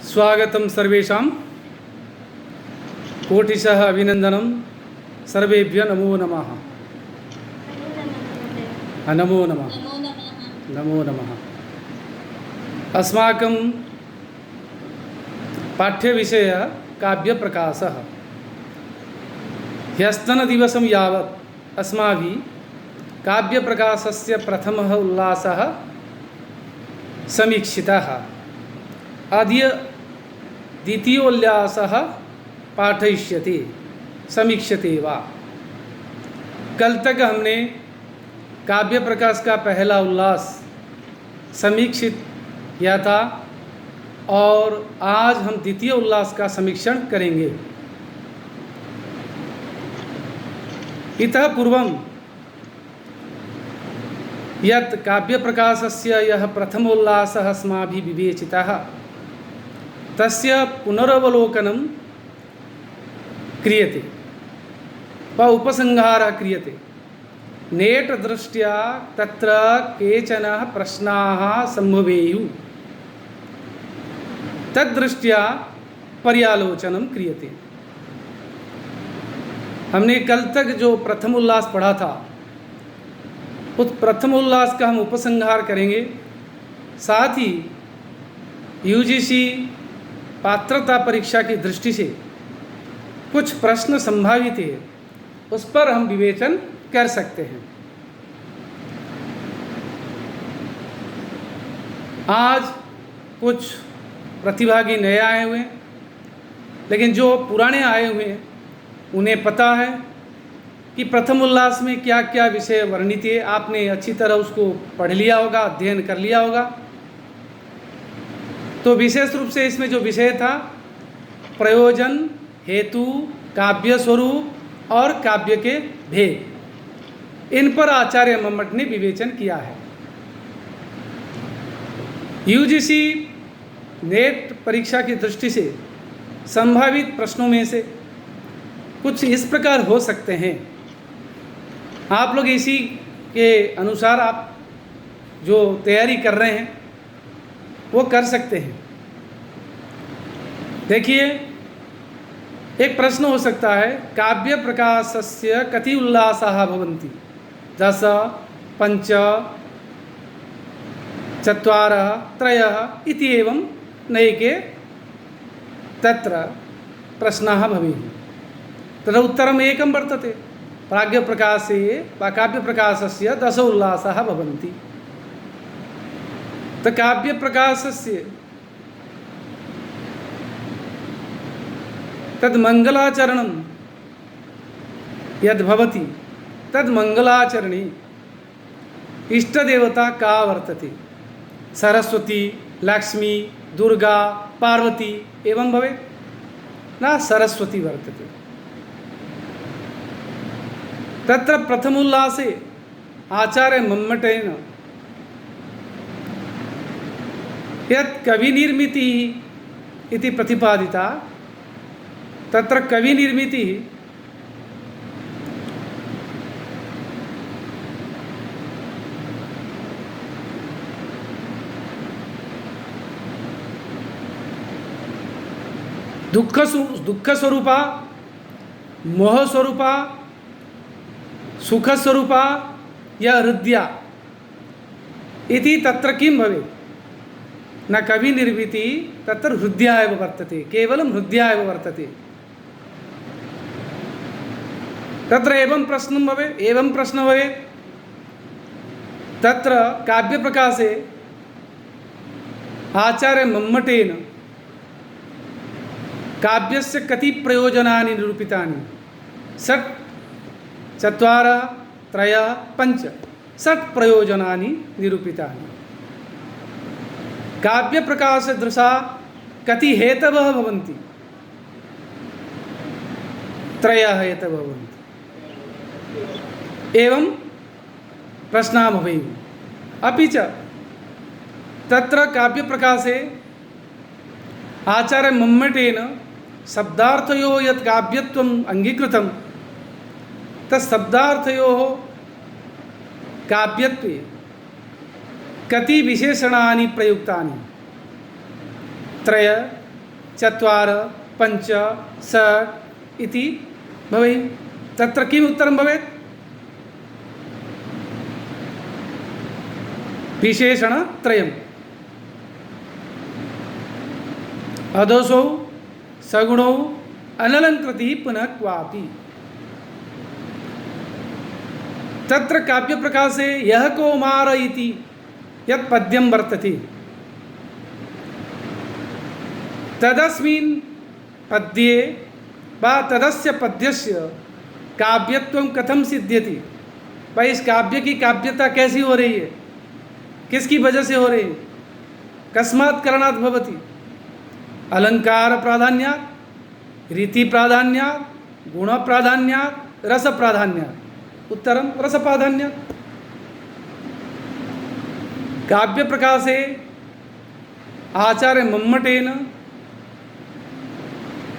स्वागतं सर्वेषां कोटिशः अभिनन्दनं सर्वेभ्यः नमो नमः। नमो नमः नमो नमः। अस्माकं पाठ्यविषयः काव्यप्रकाशः। ह्यस्तनदिवसं यावत् अस्माभिः काव्यप्रकाशस्य प्रथमः उल्लासः समीक्षितः। अद्य द्वितीयोल्लासः पाठयिष्यते समीक्ष्यते वा। कल तक हमने काव्य प्रकाश का पहला उल्लास समीक्षित किया था और आज हम द्वितीय उल्लास का समीक्षण करेंगे। इतः पूर्वं यत् काव्य प्रकाशस्य यः प्रथमोल्लासः अस्माभिः विवेचितः तस्य पुनरवलोकनं क्रियते वा उपसंहारः क्रियते। नेट दृष्ट्या तत्र केचन प्रश्नाः सम्भवेयुः, तद्दृष्ट्या पर्यालोचनं क्रियते। हमने कल तक जो प्रथम उल्लास पढ़ा था उस प्रथम उल्लास का हम उपसंहार करेंगे। साथ ही यूजीसी पात्रता परीक्षा की दृष्टि से कुछ प्रश्न संभावित है, उस पर हम विवेचन कर सकते हैं। आज कुछ प्रतिभागी नए आए हुए हैं, लेकिन जो पुराने आए हुए हैं उन्हें पता है कि प्रथम उल्लास में क्या क्या विषय वर्णित है। आपने अच्छी तरह उसको पढ़ लिया होगा, अध्ययन कर लिया होगा। तो विशेष रूप से इसमें जो विषय था प्रयोजन, हेतु, काव्य स्वरूप और काव्य के भेद, इन पर आचार्य मम्मट ने विवेचन किया है। यूजीसी नेट परीक्षा की दृष्टि से संभावित प्रश्नों में से कुछ इस प्रकार हो सकते हैं। आप लोग इसी के अनुसार आप जो तैयारी कर रहे हैं वो कर सकते हैं। देखिए, एक प्रश्न हो सकता है, काव्य प्रकाशस्य कति उल्लासाः भवन्ति? 10, 5, 4, 3 इति एवं नैके तत्र प्रश्नाः भवेयुः। तत्र उत्तरम् एकं वर्तते। प्राज्ञप्रकाशे वा काव्यप्रकाशस्य 10 उल्लासाः भवन्ति। तो काव्यप्रकाशस्य तद्मङ्गलाचरणं यद्भवति तद्मङ्गलाचरणे इष्टदेवता का वर्तते? सरस्वती, लक्ष्मी, दुर्गा, पार्वती एवं भवेत् न सरस्वती वर्तते। तत्र प्रथमोल्लासे आचार्य मम्मटेन यत् कविनिर्मितिः इति प्रतिपादिता, तत्र कविनिर्मितिः दुःखस्वरूपा, मोहस्वरूपा, सुखस्वरूपा या हृद्या इति तत्र किं भवेत्? न कवि निर्मिति तत्र हृदया एव वर्तते, केवलं हृदया एव वर्तते। तत्र एवं प्रश्नं भवेत्, एवं प्रश्नः भवेत्, तत्र काव्यप्रकाशे आचार्य मम्मटेन काव्यस्य कति प्रयोजनानि निरूपितानि? 6, 4, 3, 5 6 प्रयोजनानि निरूपितानि। काव्य प्रकाश दृशा कति हेतवः भवन्ति? 3 हेतवः भवन्ति। एवं प्रश्नाः भवेयुः। अपि च तत्र काव्य प्रकाशे आचार्य मम्मटेन शब्दार्थयोः यत् काव्यत्वम् अंगीकृतं तत् शब्दार्थयोः काव्यत्वे कति विशेषणानि प्रयुक्तानि? 3, चत्वार पञ्च षट् इति भवेत्। तत्र किम् उत्तरं भवेत्? विशेषणत्रयम्। अदोषौ सगुणौ अनलङ्कृतिः पुनः क्वापि। तत्र काव्यप्रकाशे यः कौमार इति यत् पद्यं वर्तते तदस्मिन् पद्ये वा तदस्य पद्यस्य काव्यत्वं कथं सिद्ध्यति? भाई इस काव्य की काव्यता कैसी हो रही है, किसकी वजह से हो रही है? कस्मात् कारणात् भवति? अलंकार प्राधान्यात्, रीति प्राधान्यात्, गुण प्राधान्यात्, रस प्राधान्यात्। उत्तरं रस प्राधान्यात्। काव्य प्रकाशे आचार्य मम्मटेन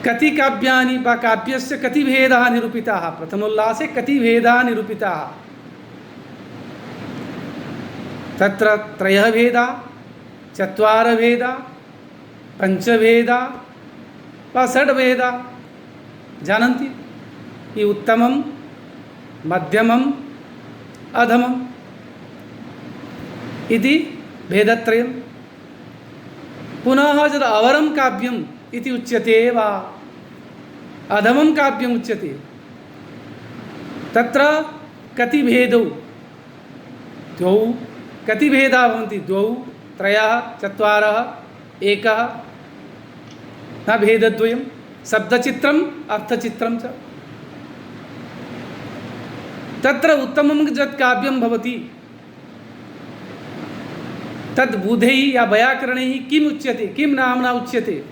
कति काव्यानि वा काव्यस्य कति भेदाः निरूपिताः? प्रथमोल्लासे कति भेदाः निरूपिताः? तत्र त्रयः भेदाः, चत्वारः भेदाः, पञ्चभेदाः वा षड्भेदाः जानन्ति? ये उत्तमं, मध्यमम्, अधमम् इति भेदत्रयम्। पुनः यद् अवरं काव्यम् इति उच्यते वा अधमं काव्यम् उच्यते तत्र कति भेदौ? द्वौ। कति भेदाः भवन्ति? द्वौ, त्रयः, चत्वारः, एकः, न भेदद्वयं। शब्दचित्रम् अर्थचित्रं च। तत्र उत्तमं यत् काव्यं भवति तद् बुधैः या वैयाकरणैः किम् उच्यते? किं नाम्ना उच्यते?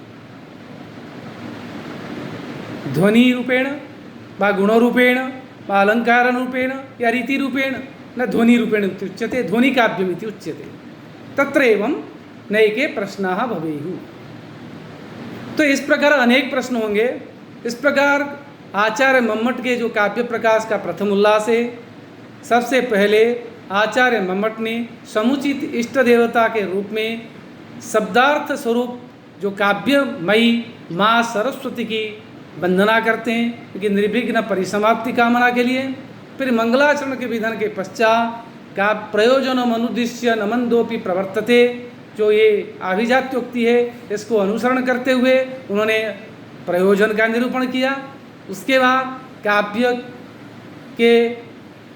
ध्वनिरूपेण वा गुणरूपेण वा अलङ्काररूपेण या रीतिरूपेण? न ध्वनिरूपेण उच्यते, ध्वनिकाव्यम् इति उच्यते। तत्र एवं नैके प्रश्नाः भवेयुः। तो इस प्रकार अनेक प्रश्न होंगे। इस प्रकार आचार्य मम्मट के जो काव्य प्रकाश का प्रथम उल्लास है, सबसे पहले आचार्य मम्मट ने समुचित इष्ट देवता के रूप में शब्दार्थ स्वरूप जो काव्यमयी माँ सरस्वती की वंदना करते हैं, क्योंकि निर्विघ्न परिसमाप्ति कामना के लिए। फिर मंगलाचरण के विधान के पश्चात का प्रयोजनम अनुद्दिश्य नमन्दोपि प्रवर्तते, जो ये आभिजात्योक्ति है, इसको अनुसरण करते हुए उन्होंने प्रयोजन का निरूपण किया। उसके बाद काव्य के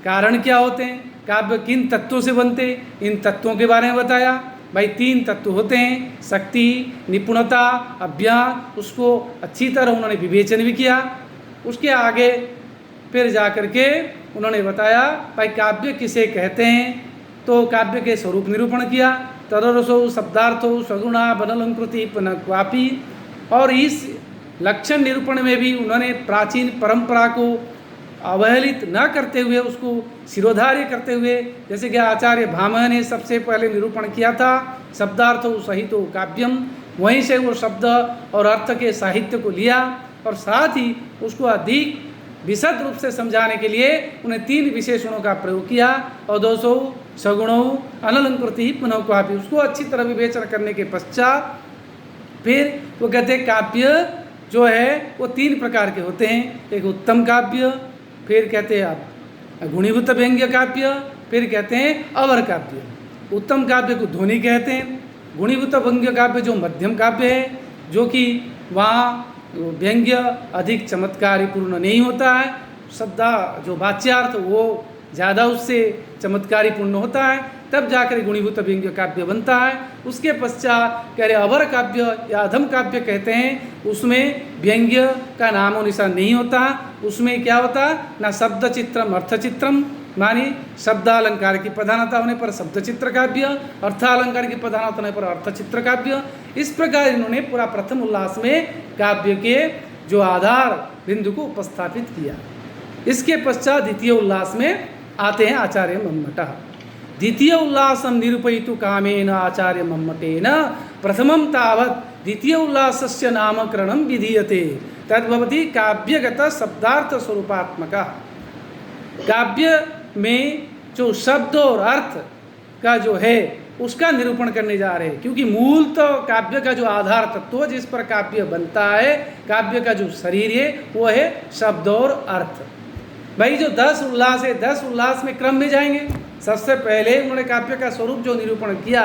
कारण क्या होते हैं, काव्य किन तत्वों से बनते, इन तत्वों के बारे में बताया। भाई 3 तत्व होते हैं, शक्ति, निपुणता, अभ्यास। उसको अच्छी तरह उन्होंने विवेचन भी किया। उसके आगे फिर जा कर के उन्होंने बताया भाई काव्य किसे कहते हैं, तो काव्य के स्वरूप निरूपण किया। तदरसो शब्दार्थो सगुणा बनलंकृति पुनः क्वापि। और इस लक्षण निरूपण में भी उन्होंने प्राचीन परंपरा को अवहेलित न करते हुए, उसको शिरोधार्य करते हुए, जैसे कि आचार्य भामह ने सबसे पहले निरूपण किया था, शब्दार्थो सहितो काव्यम, वहीं से वो शब्द और अर्थ के साहित्य को लिया और साथ ही उसको अधिक विशद रूप से समझाने के लिए उन्हें 3 विशेषणों का प्रयोग किया। और 200 सगुणों अनलंकृति पुनः क्वापि, उसको अच्छी तरह विवेचन करने के पश्चात फिर वो कहते हैं काव्य जो है वो 3 प्रकार के होते हैं। एक उत्तम काव्य, फिर कहते हैं आप गुणीभूत व्यंग्य काव्य, फिर कहते हैं अवर काव्य। उत्तम काव्य को ध्वनि कहते हैं। गुणीभूत व्यंग्य काव्य जो मध्यम काव्य है, जो कि वहाँ व्यंग्य अधिक चमत्कारीपूर्ण नहीं होता है, शब्द जो वाच्यार्थ वो ज़्यादा उससे चमत्कारीपूर्ण होता है, तब जाकर गुणीभूत व्यंग्य काव्य बनता है। उसके पश्चात कह रहे अवर काव्य या अधम काव्य कहते हैं, उसमें व्यंग्य का नामो निशान नहीं होता। उसमें क्या होता, ना शब्द चित्रम अर्थ चित्रम, मानी शब्दालंकार की प्रधानता होने पर शब्द चित्र काव्य, अर्थालंकार की प्रधानता होने पर अर्थ चित्र काव्य। इस प्रकार इन्होंने पूरा प्रथम उल्लास में काव्य के जो आधार बिंदु को उपस्थापित किया। इसके पश्चात द्वितीय उल्लास में आते हैं आचार्य मम्मटः। द्वितीय उल्लासं निरूपयितुं कामेन आचार्य मम्मटेन प्रथमं तावत् द्वितीय उल्लासस्य नामकरणं विधीयते, तद्भवति काव्यगत शब्दार्थ स्वरूपात्मकः। काव्य में जो शब्द और अर्थ का जो है उसका निरूपण करने जा रहे हैं। क्योंकि मूल तो काव्य का जो आधार तत्व जिस पर काव्य बनता है, काव्य का जो शरीर है वो है शब्द और अर्थ। भाई जो 10 उल्लास है, 10 उल्लास में क्रम में जाएंगे। सबसे पहले उन्होंने काव्य का स्वरूप जो निरूपण किया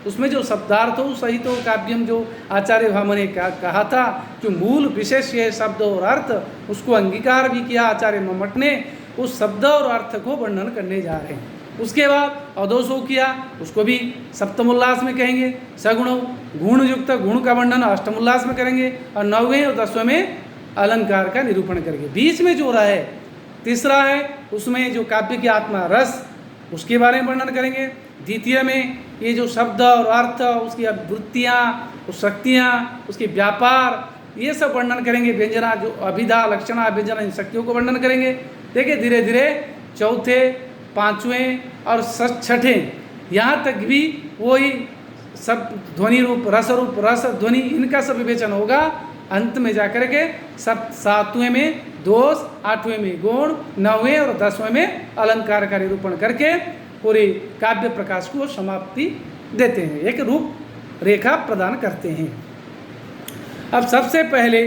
उसमें जो शब्दार्थ हो सहित तो काव्यम जो आचार्य भामह ने कहा था कि मूल विशेष है शब्द और अर्थ, उसको अंगीकार भी किया आचार्य मम्मट ने। उस शब्द और अर्थ को वर्णन करने जा रहे हैं। उसके बाद अदोषो किया, उसको भी सप्तमोल्लास में कहेंगे। सगुणों, गुण युक्त गुण का वर्णन अष्टमोल्लास में करेंगे। और 9वें और 10वें में अलंकार का निरूपण करेंगे। बीच में जो रहा है तीसरा है, उसमें जो काव्य की आत्मा रस उसके बारे में वर्णन करेंगे। द्वितीय में ये जो शब्द और अर्थ, उसकी वृत्तियाँ, उस शक्तियाँ, उसके व्यापार, ये सब वर्णन करेंगे। व्यंजना जो अभिधा लक्षणा व्यंजना, इन शक्तियों को वर्णन करेंगे। देखिए धीरे धीरे चौथे, पाँचवें और छठें यहाँ तक भी वही सब ध्वनि रूप, रस ध्वनि, इनका सब विवेचन होगा। अंत में जाकर के सब 7वें में दोष, 8वें में गुण, 9वें और 10वें में अलंकार का निरूपण करके पूरे काव्य प्रकाश को समाप्ति देते हैं, एक रूप रेखा प्रदान करते हैं। अब सबसे पहले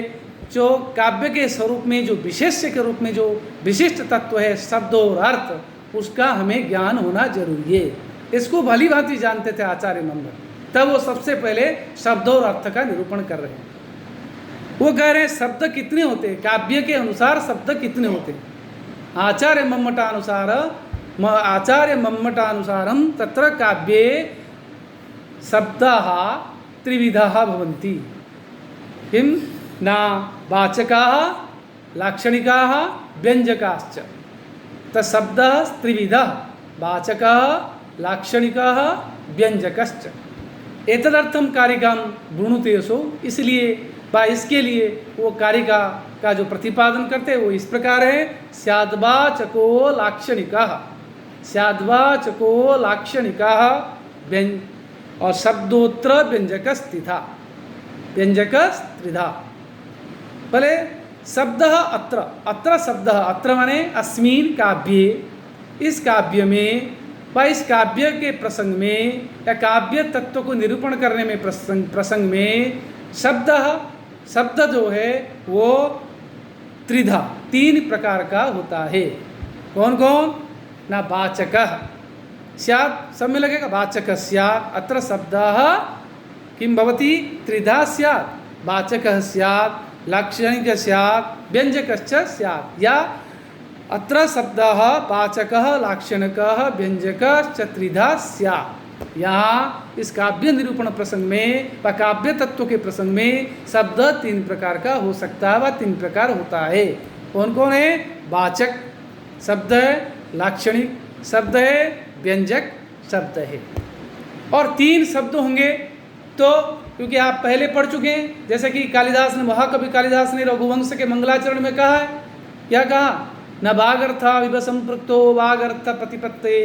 जो काव्य के स्वरूप में जो विशेष्य के रूप में जो विशिष्ट तत्व है शब्द और अर्थ, उसका हमें ज्ञान होना जरूरी है। इसको भली भांति जानते थे आचार्य मम्मट, तब वो सबसे पहले शब्द और अर्थ का निरूपण कर रहे हैं। वो कह रहे हैं शब्द कितने होते हैं, काव्य के अनुसार शब्द कितने होते हैं। आचार्य मम्मटानुसारम तत्र काव्ये शब्दाः त्रिविधाः भवन्ति। किं न वाचकाः लाक्षणिकाः व्यञ्जकाश्च। तशब्दः त्रिविधः वाचकः लाक्षणिकः व्यञ्जकश्च। एतदर्थम कारिकां वृणुते सो, इसलिए इसके लिए वो कारिका का जो प्रतिपादन करते हैं वो इस प्रकार है। स्याद्वाचको लाक्षणिकाः, स्याद्वाचको लाक्षणिकाः और शब्दोत्र व्यंजकस्त्रिधा, व्यंजकस्त्रिधा। पहले शब्द अत्र, अत्र शब्द, अत्र माने अस्मिन् काव्ये, इस काव्य में व इस काव्य के प्रसंग में या काव्य तत्व को निरूपण करने में प्रसंग में शब्द जो है वो त्रिधा, 3 प्रकार का होता है। कौन कौन? ना वाचकः स्यात्, सब में लगेगा वाचकः स्यात्। अत्र शब्दः किं भवति? त्रिधा स्यात्। वाचकः स्यात्, लाक्षणिकः स्यात्, व्यञ्जकश्च स्यात्। या अत्र शब्दः वाचकः लाक्षणिकः व्यञ्जकश्च त्रिधा स्यात्। यहाँ इस काव्य निरूपण प्रसंग में व काव्य तत्व के प्रसंग में शब्द 3 प्रकार का हो सकता है व 3 प्रकार होता है। कौन कौन है? वाचक शब्द है, लाक्षणिक शब्द है, व्यंजक शब्द है। और 3 शब्द होंगे तो, क्योंकि आप पहले पढ़ चुके हैं, जैसे कि कालिदास ने, महाकवि कालिदास ने रघुवंश के मंगलाचरण में कहा है, क्या कहा? न वागर्था विवसंपृक्तो वागर्थ प्रतिपत्ते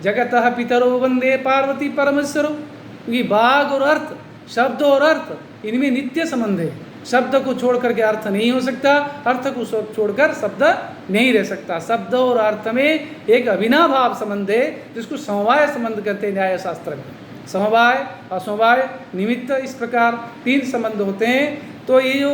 जगतः पितरो वंदे पार्वती परमेश्वरो। क्योंकि वाग और अर्थ, शब्द और अर्थ, इनमें नित्य संबंध है। शब्द को छोड़ करके अर्थ नहीं हो सकता, अर्थ को छोड़कर शब्द नहीं रह सकता। शब्द और अर्थ में एक अविनाभाव संबंध है जिसको समवाय संबंध कहते हैं न्याय शास्त्र में। समवाय, असमवाय, निमित्त, इस प्रकार 3 संबंध होते हैं। तो ये जो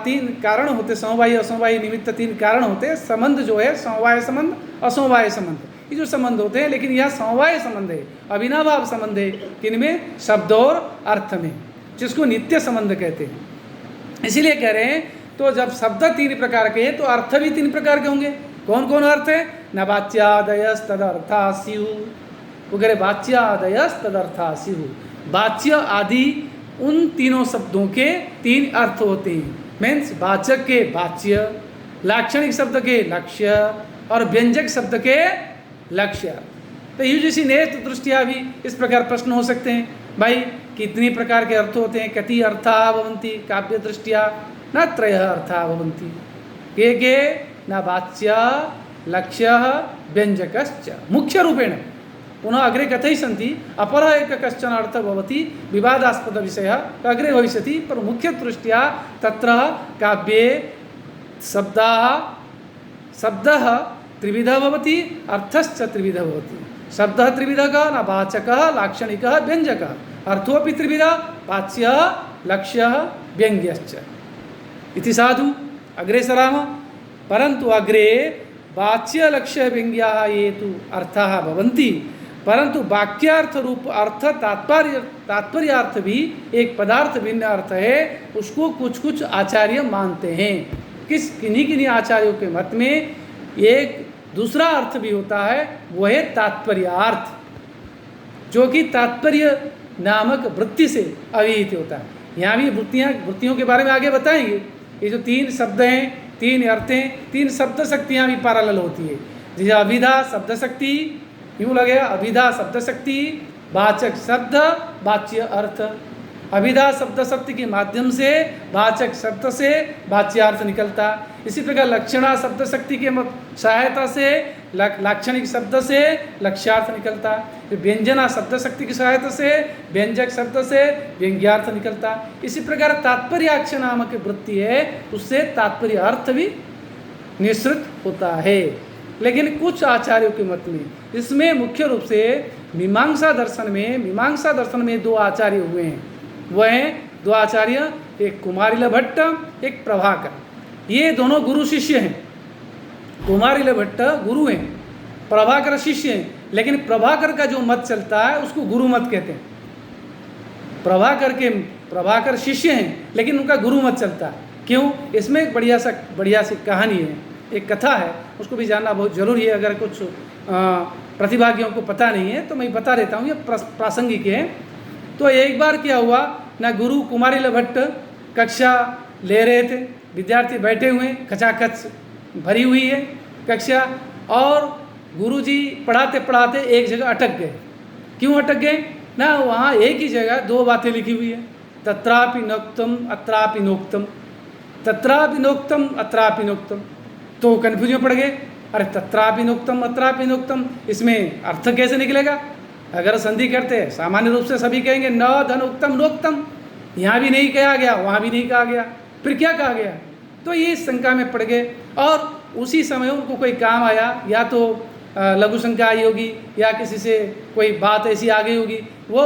3 कारण होते, समवायी असमवायी निमित्त 3 कारण होते। संबंध जो है समवाय संबंध, असमवाय संबंध, ये जो संबंध होते हैं। लेकिन यह समवाय संबंध है, अविनाभाव संबंध है किनमें? शब्द और अर्थ में, जिसको नित्य संबंध कहते हैं। इसीलिए कह रहे हैं तो जब शब्द 3 प्रकार के हैं तो अर्थ भी 3 प्रकार के होंगे। कौन कौन अर्थ है? न वाच्यादयस्तदर्था स्युः। वो कह रहे वाच्यादयस्तदर्था स्युः। वाच्य आदि उन तीनों शब्दों के 3 अर्थ होते हैं। मीन्स वाचक के वाच्य, लाक्षणिक शब्द के लक्ष्य और व्यंजक शब्द के लक्ष्य। तो यूजीसी नेत्र दृष्टिया भी इस प्रकार प्रश्न हो सकते हैं, भाई कितनी प्रकार के अर्थ होते हैं? कति अर्था भवन्ति काव्य दृष्टिया? न 3 अर्था भवन्ति। के न वाच्य लक्ष्य व्यंजकश्च मुख्य रूपेण। पुनः अग्रे कथयिष्यन्ति अपरः एक कश्चन अर्थः भवति विवादास्पद विषयः अग्रे भविष्यति, पर मुख्य दृष्ट्या तत्र काव्ये शब्दः त्रिविधः भवति, अर्थश्च त्रिविधः भवति। शब्द त्रिविधः न वाचकः लाक्षणिकः व्यञ्जकः अर्थोऽपि त्रिविधः वाच्यः लक्ष्यः व्यङ्ग्यश्च इति साधु अग्रे सरामः। परन्तु अग्रे वाच्य लक्ष्य व्यङ्ग्याः ये तु अर्थाः भवन्ति, परंतु वाक्यार्थ रूप अर्थ तात्पर्यार्थ भी एक पदार्थ भिन्न अर्थ है, उसको कुछ कुछ आचार्य मानते हैं। किन्हीं किन्हीं आचार्यों के मत में एक दूसरा अर्थ भी होता है, वह है तात्पर्यार्थ, जो कि तात्पर्य नामक वृत्ति से अभिहित होता है। यहाँ भी वृत्तियों के बारे में आगे बताएंगे। ये जो तीन शब्द हैं, तीन अर्थ हैं, तीन शब्द शक्तियाँ भी पैरेलल होती है। जैसे अभिधा शब्द शक्ति, यूँ लगेगा अभिधा शब्द शक्ति, वाचक शब्द, वाच्य अर्थ। अभिधा शब्द शक्ति के माध्यम से वाचक शब्द से वाच्यार्थ निकलता। इसी प्रकार लक्षणा शब्द शक्ति के सहायता से लाक्षणिक शब्द से लक्ष्यार्थ निकलता। व्यंजना शब्द शक्ति की सहायता से व्यंजक शब्द से व्यंग्यार्थ निकलता। इसी प्रकार तात्पर्याक्ष नामक वृत्ति है, उससे तात्पर्य अर्थ भी निश्चित होता है। लेकिन कुछ आचार्यों के मत में इसमें मुख्य रूप से मीमांसा दर्शन में दो आचार्य हुए हैं। वह हैं दो आचार्य, एक कुमारिल भट्ट, एक प्रभाकर। ये दोनों गुरु शिष्य हैं। कुमारिल भट्ट गुरु हैं, प्रभाकर शिष्य हैं, लेकिन प्रभाकर का जो मत चलता है उसको गुरु मत कहते हैं। प्रभाकर शिष्य हैं, लेकिन उनका गुरु मत चलता है। क्यों? इसमें एक बढ़िया सी कहानी है, एक कथा है, उसको भी जानना बहुत जरूरी है। अगर कुछ प्रतिभागियों को पता नहीं है तो मैं बता देता हूँ, ये प्रासंगिक है। तो एक बार क्या हुआ ना, गुरु कुमारिल भट्ट कक्षा ले रहे थे, विद्यार्थी बैठे हुए, खचाखच भरी हुई है कक्षा, और गुरुजी पढ़ाते पढ़ाते एक जगह अटक गए। क्यों अटक गए ना, वहाँ एक ही जगह दो बातें लिखी हुई है, तत्रापि नोक्तम अत्रापि नोक्तम, तत्रापि नोक्तम अत्रापि नोक्तम। तो कन्फ्यूजन पड़ गए, अरे तत्रापि नोक्तम अत्रापि नोक्तम, इसमें अर्थ कैसे निकलेगा? अगर संधि करते हैं सामान्य रूप से सभी कहेंगे न धन उक्तम नोक्तम, यहाँ भी नहीं कहा गया, वहाँ भी नहीं कहा गया, फिर क्या कहा गया? तो ये शंका में पड़ गए। और उसी समय उनको कोई काम आया, या तो लघु शंका आई होगी, या किसी से कोई बात ऐसी आ गई होगी, वो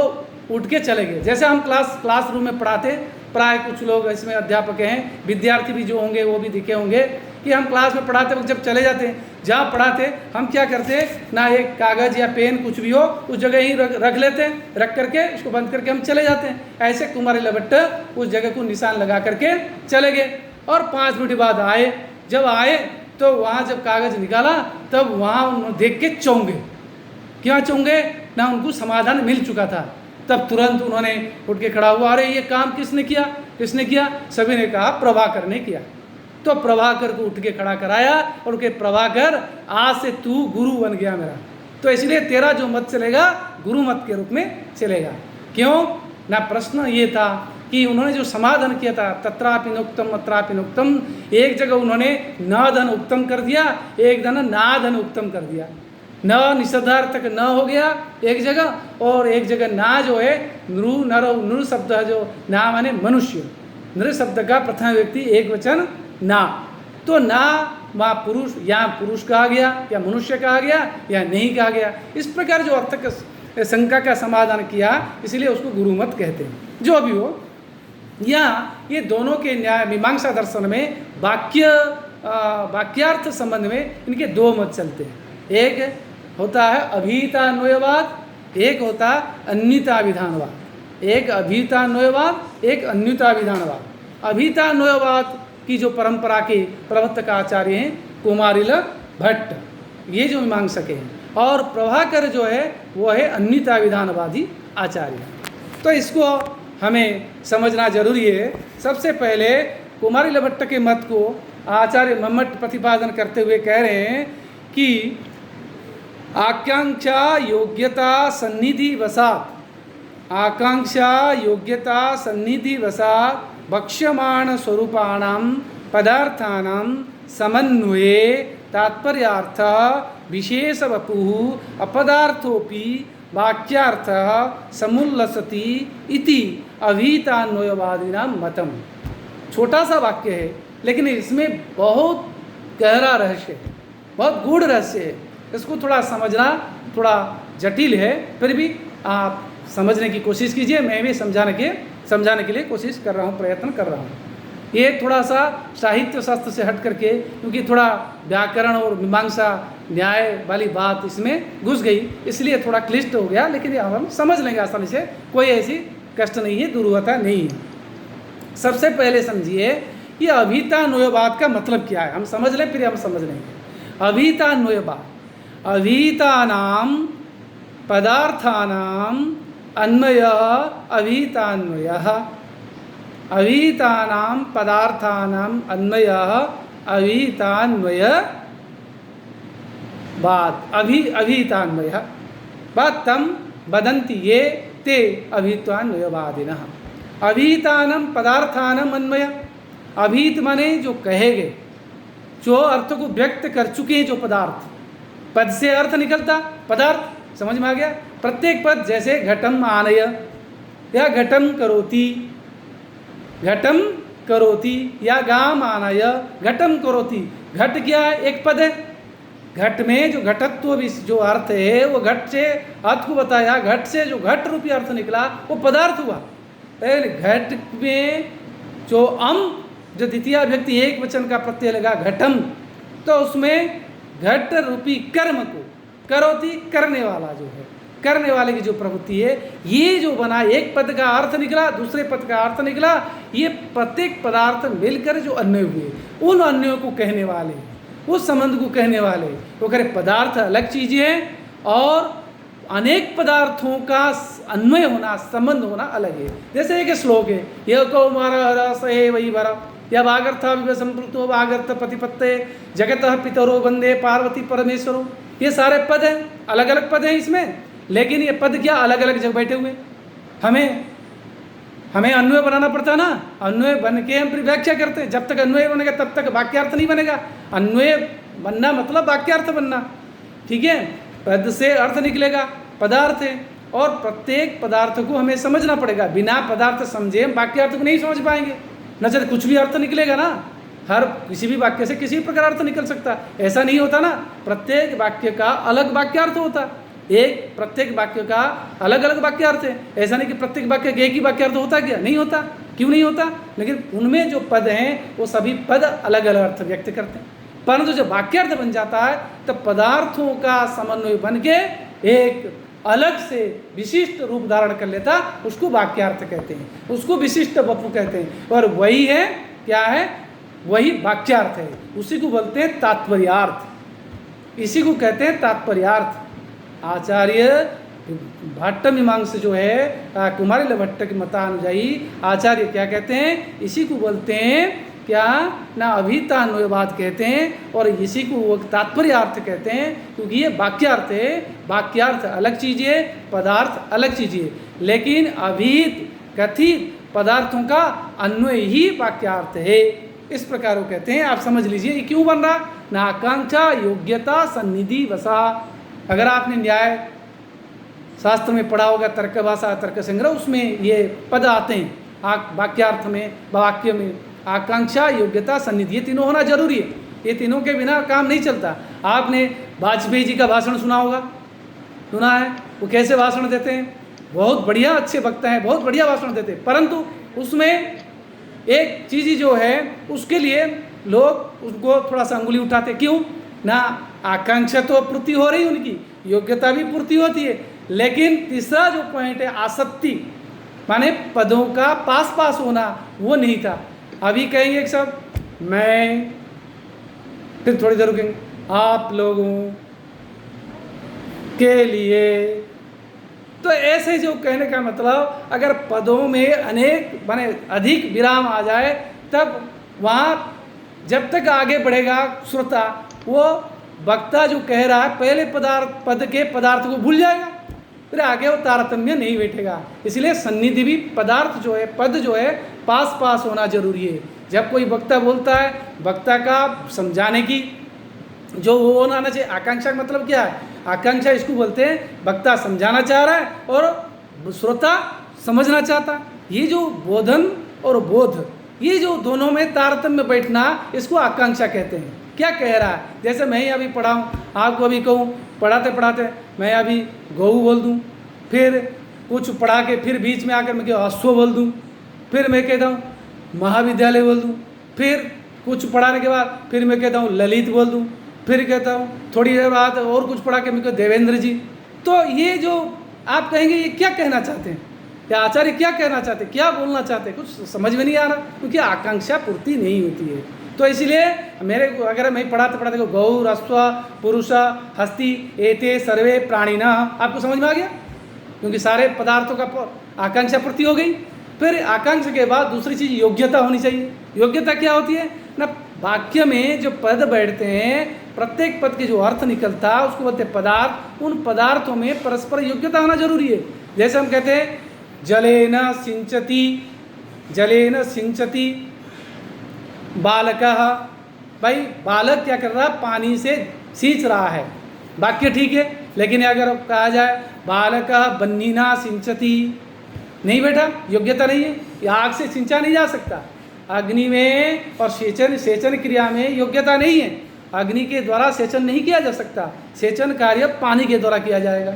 उठ के चले गए। जैसे हम क्लासरूम में पढ़ाते, प्राय कुछ लोग इसमें अध्यापक हैं, विद्यार्थी भी जो होंगे वो भी दिखे होंगे कि हम क्लास में पढ़ाते वक्त जब चले जाते हैं, जहाँ पढ़ाते हम क्या करते ना, एक कागज़ या पेन कुछ भी हो उस जगह ही रख लेते हैं, रख करके उसको बंद करके हम चले जाते हैं। ऐसे कुमारिल भट्ट उस जगह को निशान लगा करके चले गए, और 5 मिनट बाद आए। जब आए तो वहाँ जब कागज़ निकाला तब वहाँ उन्होंने देख के चौंके। क्या चौंके ना, उनको समाधान मिल चुका था। तब तुरंत उन्होंने उठ के खड़ा हुआ, अरे ये काम किसने किया, किसने किया? सभी ने कहा प्रभाकर ने किया। तो प्रभाकर को उठ के खड़ा कराया और के प्रभाकर आज से तू गुरु बन गया मेरा, तो इसलिए तेरा जो मत चलेगा गुरु मत के रूप में चलेगा। क्यों ना, प्रश्न ये था कि उन्होंने जो समाधान किया था तत्रापि नोक्तम अत्रापि नोक्तम, एक जगह उन्होंने न धन उक्तम कर दिया, एक धन ना धन उक्तम कर दिया। न निषेधार्थक न हो गया एक जगह, और एक जगह ना जो है नृ शब्द है, जो ना माने मनुष्य, नृ शब्द का प्रथम व्यक्ति एक वचन ना, तो ना वहाँ पुरुष, यहाँ पुरुष कहा गया या मनुष्य कहा गया या नहीं कहा गया। इस प्रकार जो अर्थ शंका का समाधान किया, इसलिए उसको गुरु मत कहते हैं। जो भी हो, यहाँ ये दोनों के न्याय मीमांसा दर्शन में वाक्यार्थ संबंध में इनके दो मत चलते हैं। एक होता है अभिहितान्वयवाद, एक होता है अन्यताभिधानवाद। एक अभिहितान्वयवाद, एक अन्यताभिधानवाद। अभिहितान्वयवाद की जो परंपरा के प्रवर्तक आचार्य हैं कुमारिल भट्ट, ये जो मीमांसक हैं, और प्रभाकर जो है वो है अन्यताभिधानवादी आचार्य। तो इसको हमें समझना जरूरी है। सबसे पहले कुमारिल भट्ट के मत को आचार्य मम्मट प्रतिपादन करते हुए कह रहे हैं कि आकांक्षा योग्यता सन्निधि वसात, आकांक्षा योग्यता सन्निधि वसात भक्ष्यमाण स्वरूपाणां पदार्थानां समन्वये तात्पर्यार्थ विशेष वपुः अपदार्थोपि वाक्यार्थः समुल्लसति इति अभिहितान्वयवादिनां मतम। छोटा सा वाक्य है, लेकिन इसमें बहुत गहरा रहस्य है, बहुत गूढ़ रहस्य है। इसको थोड़ा समझना थोड़ा जटिल है, फिर भी आप समझने की कोशिश कीजिए। मैं भी समझाने के लिए कोशिश कर रहा हूँ, प्रयत्न कर रहा हूँ। ये थोड़ा सा साहित्य शास्त्र से हट करके, क्योंकि थोड़ा व्याकरण और मीमांसा न्याय वाली बात इसमें घुस गई, इसलिए थोड़ा क्लिष्ट हो गया, लेकिन ये हम समझ लेंगे आसानी से, कोई ऐसी कष्ट नहीं है, दुर्वता नहीं है। सबसे पहले समझिए ये अभितान्वयवाद का मतलब क्या है, हम समझ लें फिर हम समझ लेंगे। अभितान्वयवाद, अभितानाम पदार्थानाम अन्वय अभितान्वयः, अभितानाम पदार्थानाम अन्वय अभितान्वयवाद, अभितान्वयः बात तम वदन्ति ये ते अभितान्वयवादिनः। अभितानम पदार्थानम अन्वय, अभीत माने जो कहे गए, जो अर्थ को व्यक्त कर चुके हैं, जो पदार्थ, पद से अर्थ निकलता पदार्थ, समझ में आ गया। प्रत्येक पद, जैसे घटम आनय या घटम करोति, घटम करोति या गाम आनय घटम करोति, घट क्या है, एक पद है। घट में जो घटत्व भी जो अर्थ है वो घट से अर्थ को बताया, घट से जो घट रूपी अर्थ निकला वो पदार्थ हुआ। घट में जो जो द्वितीय व्यक्ति एक वचन का प्रत्यय लगा घटम, तो उसमें घट रूपी कर्म को करोति, करने वाला जो है, करने वाले की जो प्रवृत्ति है, ये जो बना, एक पद का अर्थ निकला, दूसरे पद का अर्थ निकला, ये प्रत्येक पदार्थ मिलकर जो अन्वय हुए, उन अन्वयों को कहने वाले, उस संबंध को कहने वाले। वो करे पदार्थ अलग चीज़ें हैं और अनेक पदार्थों का अन्वय होना, संबंध होना अलग है। जैसे एक श्लोक है, यह कौमारा रस है वही भरा, या वागर्था विव संपृक्तो वागर्थ प्रतिपत्ते जगतः पितरो वंदे पार्वती परमेश्वरो, ये सारे पद हैं, अलग अलग पद हैं इसमें, लेकिन ये पद क्या अलग अलग जगह बैठे हुए। हमें अन्वय बनाना पड़ता ना, अन्वय बन के हम फिर व्याख्या करते हैं। जब तक अन्वय बनेगा तब तक वाक्यार्थ नहीं बनेगा। अन्वय बनना मतलब वाक्यार्थ बनना, ठीक है। पद से अर्थ निकलेगा, पदार्थ है, और प्रत्येक पदार्थ को हमें समझना पड़ेगा। बिना पदार्थ समझे हम वाक्यार्थ को नहीं समझ पाएंगे, न चले कुछ भी अर्थ निकलेगा ना। हर किसी भी वाक्य से किसी प्रकार अर्थ निकल सकता, ऐसा नहीं होता ना। प्रत्येक वाक्य का अलग वाक्यार्थ होता, एक प्रत्येक वाक्य का अलग अलग वाक्यार्थ है। ऐसा नहीं कि प्रत्येक वाक्य एक ही वाक्यार्थ होता, क्या नहीं होता, क्यों नहीं होता। लेकिन उनमें जो पद हैं वो सभी पद अलग अलग अर्थ व्यक्त करते हैं। परंतु जब वाक्यार्थ बन जाता है तब पदार्थों का समन्वय बन के एक अलग से विशिष्ट रूप धारण कर लेता, उसको वाक्यार्थ कहते हैं, उसको विशिष्ट वपु कहते हैं। और वही है, क्या है, वही वाक्यार्थ है। उसी को बोलते हैं तात्पर्यार्थ, इसी को कहते हैं तात्पर्यार्थ। आचार्य भट्ट मीमांस जो है, कुमारिल भट्ट के मतानुयायी आचार्य क्या कहते हैं, इसी को बोलते हैं क्या ना, अभितान्वयवाद कहते हैं, और इसी को वो तात्पर्यार्थ कहते हैं, क्योंकि ये वाक्यार्थ है। वाक्यार्थ अलग चीज़ है, पदार्थ अलग चीज़ है, लेकिन अभित कथित पदार्थों का अन्वय ही वाक्यार्थ है। इस प्रकार वो कहते हैं। आप समझ लीजिए ये क्यों बन रहा ना, आकांक्षा योग्यता सन्निधि वसा। अगर आपने न्याय शास्त्र में पढ़ा होगा, तर्क भाषा तर्क संग्रह, उसमें ये पद आते हैं वाक्यार्थ में, वाक्य में। आकांक्षा योग्यता सन्निधि, ये तीनों होना जरूरी है। ये तीनों के बिना काम नहीं चलता। आपने वाजपेयी जी का भाषण सुना होगा, सुना है, वो कैसे भाषण देते हैं, बहुत बढ़िया, अच्छे वक्ता हैं, बहुत बढ़िया भाषण देते हैं। परंतु उसमें एक चीज़ जो है उसके लिए लोग उसको थोड़ा सा अंगुली उठाते, क्यों ना, आकांक्षा तो पूर्ति हो रही, उनकी योग्यता भी पूर्ति होती है, लेकिन तीसरा जो पॉइंट है आसक्ति, माने पदों का पास पास होना, वो नहीं था। अभी कहेंगे एक सब मैं, फिर थोड़ी देर रुकेंगे आप लोगों के लिए। तो ऐसे जो कहने का मतलब, अगर पदों में अनेक माने अधिक विराम आ जाए, तब वहाँ जब तक आगे बढ़ेगा श्रोता, वो वक्ता जो कह रहा है पहले पद के पदार्थ को भूल जाएगा, फिर आगे वो तारतम्य नहीं बैठेगा। इसलिए सन्निधि भी पदार्थ जो है, पद जो है, पास पास होना जरूरी है। जब कोई वक्ता बोलता है, वक्ता का समझाने की जो वो होना चाहिए। आकांक्षा का मतलब क्या है, आकांक्षा इसको बोलते हैं वक्ता समझाना चाह रहा है और श्रोता समझना चाहता है। ये जो बोधन और बोध, ये जो दोनों में तारतम्य बैठना, इसको आकांक्षा कहते हैं। क्या कह रहा है। जैसे मैं ही अभी पढ़ाऊँ, आपको अभी कहूँ पढ़ाते पढ़ाते मैं अभी गऊ बोल दूँ, फिर कुछ पढ़ा के फिर बीच में आकर मैं क्या अश्व बोल दूँ, फिर मैं कहता हूँ महाविद्यालय बोल दूँ, फिर कुछ पढ़ाने के बाद फिर मैं कहता हूँ ललित बोल दूँ, फिर कहता हूँ थोड़ी देर बाद और कुछ पढ़ा के मैं कहूँ देवेंद्र जी। तो ये जो आप कहेंगे ये क्या कहना चाहते हैं, या आचार्य क्या कहना चाहते हैं, क्या बोलना चाहते हैं, कुछ समझ में नहीं आ रहा, क्योंकि आकांक्षा पूर्ति नहीं होती है। तो इसलिए मेरे अगर मैं पढ़ाते पढ़ाते गौ रस्व पुरुष हस्ती एते सर्वे प्राणिना, आपको समझ में आ गया, क्योंकि सारे पदार्थों का आकांक्षा पूर्ति हो गई। फिर आकांक्षा के बाद दूसरी चीज़ योग्यता होनी चाहिए। योग्यता क्या होती है ना, वाक्य में जो पद बैठते हैं प्रत्येक पद के जो अर्थ निकलता है उसको बोलते हैं पदार्थ। उन पदार्थों में परस्पर योग्यता होना जरूरी है। जैसे हम कहते हैं जलेन सिंचति, जलेन सिंचति बालकः, भाई बालक क्या कर रहा है, पानी से सींच रहा है, वाक्य ठीक है। लेकिन अगर कहा जाए बालकः बन्निना सिंचति, नहीं बेटा योग्यता नहीं है, ये आग से सिंचा नहीं जा सकता। अग्नि में और सेचन क्रिया में योग्यता नहीं है, अग्नि के द्वारा सेचन नहीं किया जा सकता, सेचन कार्य पानी के द्वारा किया जाएगा।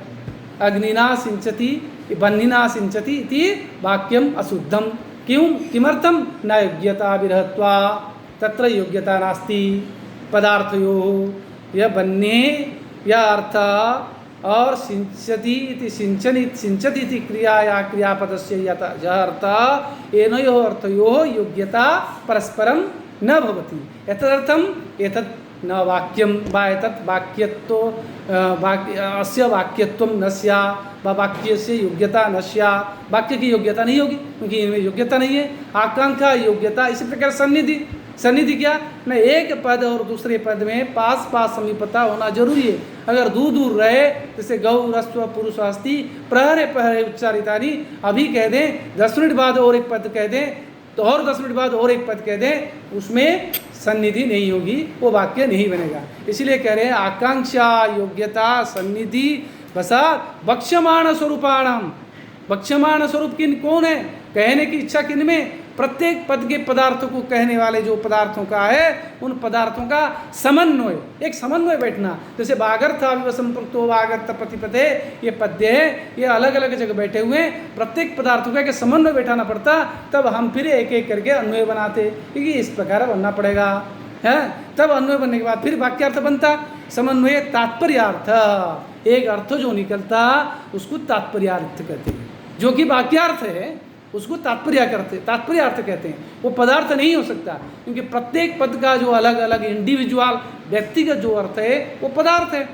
अग्निना सिंचति बन्निना सिंचति इति वाक्यम अशुद्धम, क्यों किमर्थम न योग्यता विरहत्वा तत्र योग्यता नास्ति। पदार्थयोः यह बन्ने यह अर्थ और सिंचति इति सिंचति इति क्रियाया क्रियापदस्य यः अर्थ एनयोः अर्थयोः योग्यता परस्परं न भवति। एतदर्थम एतत् न वाक्यम वा एतत् वाक्यत्व अस्य वाक्यत्वं न स्यात्, वाक्य से योग्यता न स्यात्, वाक्य की योग्यता नहीं होगी क्योंकि इनमें योग्यता नहीं है। आकांक्षा योग्यता, इसी प्रकार सन्निधि, सन्निधि क्या न, एक पद और दूसरे पद में पास पास समीपता होना जरूरी है। अगर दूर दूर रहे, जैसे गौ रस्व पुरुष हस्ती प्रहरे प्रहरे उच्चारितानि अभी कह दें, 10 मिनट बाद और एक पद कह दें, तो और 10 मिनट बाद और एक पद कह दें, उसमें सन्निधि नहीं होगी, वो वाक्य नहीं बनेगा। इसलिए कह रहे हैं आकांक्षा योग्यता सन्निधि बसा बक्ष्यमाण स्वरूपाणाम। बक्ष्यमाण स्वरूप किन कौन है, कहने की इच्छा किन में, प्रत्येक पद के पदार्थों को कहने वाले जो पदार्थों का है उन पदार्थों का समन्वय, एक समन्वय बैठना। जैसे वागर्थ संपृक्तो वागर्थ प्रतिपदे, ये पद्य है, ये अलग अलग जगह बैठे हुए हैं, प्रत्येक पदार्थों का एक समन्वय बैठाना पड़ता, तब हम फिर एक एक करके अन्वय बनाते, क्योंकि इस प्रकार बनना पड़ेगा है। तब अन्वय बनने के बाद फिर वाक्यार्थ बनता। समन्वय तात्पर्यार्थ, एक अर्थ जो निकलता उसको तात्पर्यार्थ कहते हैं, जो कि वाक्यार्थ है उसको तात्पर्यार्थ कहते हैं। वो पदार्थ नहीं हो सकता, क्योंकि प्रत्येक पद का जो अलग अलग इंडिविजुअल व्यक्तिगत जो अर्थ है वो पदार्थ है,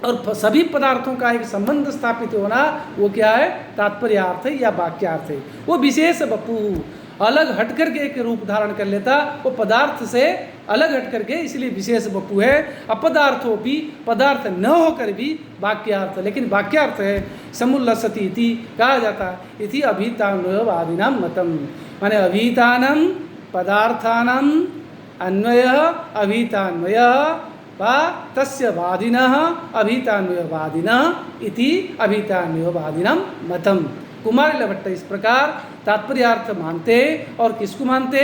और सभी पदार्थों का एक संबंध स्थापित होना वो क्या है, तात्पर्यार्थ है या वाक्यार्थ है। वो विशेष वपु अलग हट करके एक रूप धारण कर लेता, वो पदार्थ से अलग हट करके, इसलिए विशेष वपु है। अपदार्थों भी पदार्थ न होकर भी वाक्यार्थ, लेकिन वाक्यार्थ है समुल्लसति इति कहा जाता है। इति अभीतान्वयवादिनां मतम, माने अभीतानं पदार्थानां अन्वयः अभीतान्वयः वा तस्य वादिनः अभीतान्वयवादिनः इति अभीतान्वयवादिनां मतम। कुमार लभट्ट इस प्रकार तात्पर्यार्थ मानते और किसको मानते,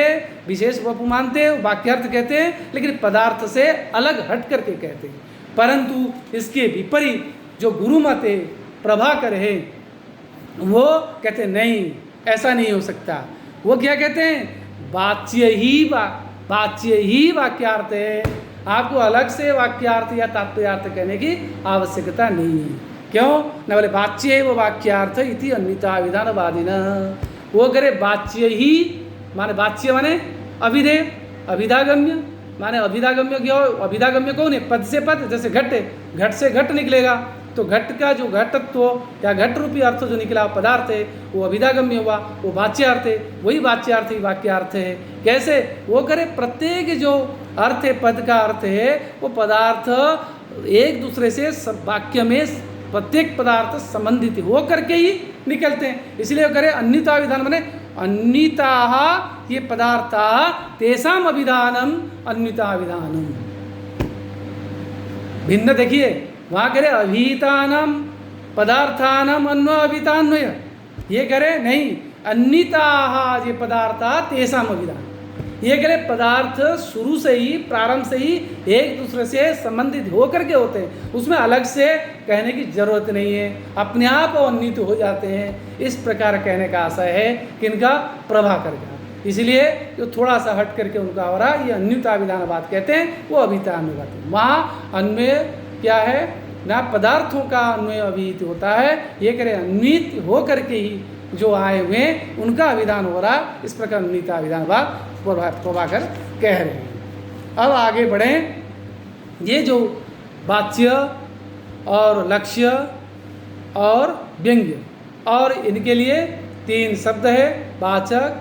विशेष वपु मानते, वाक्यार्थ कहते हैं, लेकिन पदार्थ से अलग हट करके कहते हैं। परंतु इसके विपरीत जो गुरु मत है, प्रभाकर है, वो कहते नहीं, ऐसा नहीं हो सकता। वो क्या कहते हैं, वाच्य ही वाक्यार्थ है, आपको अलग से वाक्यार्थ या तात्पर्यार्थ कहने की आवश्यकता नहीं है। क्यों न बोले वाच्य वो वाक्यार्थ इति अन्यथा विधानवादिन। वो करे वाच्य ही, माने वाच्य माने अभिधेय, अभिधागम्य, माने अभिधागम्य क्या हो, अभिधागम्य कौन है, पद से पद, जैसे घट है, घट से घट निकलेगा, तो घट का जो घटत्व या घट रूपी अर्थ जो निकला पदार्थ है वो अभिधागम्य हुआ, वो वाच्यार्थ है, वही वाच्यार्थ ही वाक्यार्थ है। कैसे, वो करे प्रत्येक जो अर्थ है, पद का अर्थ है, वो पदार्थ एक दूसरे से वाक्य में प्रत्येक पदार्थ संबंधित हो करके ही निकलते हैं। इसलिए करे अन्यता विधान, माने अन्यता ये पदार्थ तेषाम अभिधानम अन्यता विधानम भिन्न। देखिए वहाँ करे अभितानम पदार्थानम अन्वय अभितान्वय, ये करे नहीं, अन्यता ये पदार्थ तेषाम अभिधान, ये कह रहे पदार्थ शुरू से ही, प्रारंभ से ही एक दूसरे से संबंधित होकर के होते हैं, उसमें अलग से कहने की जरूरत नहीं है, अपने आप अन्वित हो जाते हैं। इस प्रकार कहने का आशय है कि इनका प्रभाकर का, इसलिए जो थोड़ा सा हट करके उनका हो रहा, ये अन्यताभिधानवाद कहते हैं, वो अभिता अन्वयवाद है। वहाँ अन्वय क्या है ना, पदार्थों का अन्वय अभिहित होता है, ये कह रहे अन्वित हो करके ही जो आए हुए उनका अभिधान हो रहा, इस प्रकार अन्यताभिधानवाद प्रभाकर कह रहे हैं। अब आगे बढ़ें, ये जो वाच्य और लक्ष्य और व्यंग्य, और इनके लिए 3 शब्द है, वाचक,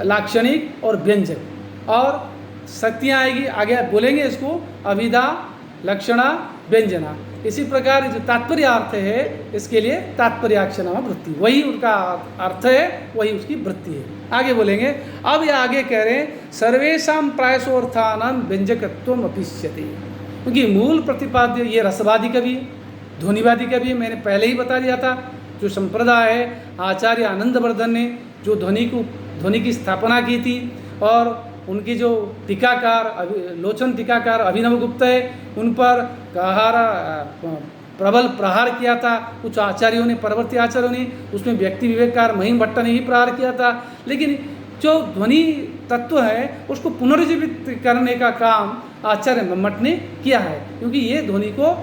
लाक्षणिक और व्यंजक, और शक्तियाँ आएगी, आगे बोलेंगे इसको, अभिधा, लक्षणा, व्यंजना। इसी प्रकार जो तात्पर्य अर्थ है, इसके लिए तात्पर्याक्षर वृत्ति, वही उनका अर्थ है, वही उसकी वृत्ति है। आगे बोलेंगे, अब ये आगे कह रहे हैं सर्वेषां प्रायसोऽर्थानां व्यंजकत्वम् अपिष्यते, क्योंकि मूल प्रतिपाद्य ये रसवादी कवि, ध्वनिवादी कवि, मैंने पहले ही बता दिया था। जो संप्रदाय है, आचार्य आनंदवर्धन ने जो ध्वनि की स्थापना की थी, और उनकी जो टीकाकार लोचन टीकाकार अभिनव गुप्त है, उन पर प्रबल प्रहार किया था कुछ आचार्यों ने, परवर्ती आचार्यों ने, उसमें व्यक्ति विवेककार महिम भट्ट ने ही प्रहार किया था। लेकिन जो ध्वनि तत्व है उसको पुनर्जीवित करने का काम आचार्य मम्मट ने किया है, क्योंकि ये ध्वनि को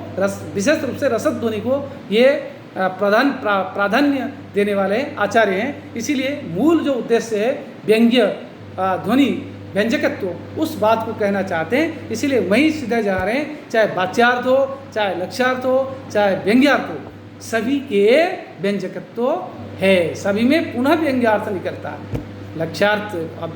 विशेष रूप से रसद ध्वनि को ये प्राधान्य देने वाले आचार्य हैं। इसीलिए मूल जो उद्देश्य है व्यंग्य ध्वनि व्यंजकत्व, उस बात को कहना चाहते हैं, इसीलिए वहीं सीधे जा रहे हैं। चाहे वाच्यार्थ हो, चाहे लक्ष्यार्थ हो, चाहे व्यंग्यार्थ हो, सभी के व्यंजकत्व है, सभी में पुनः व्यंग्यार्थ निकलता है। लक्ष्यार्थ अब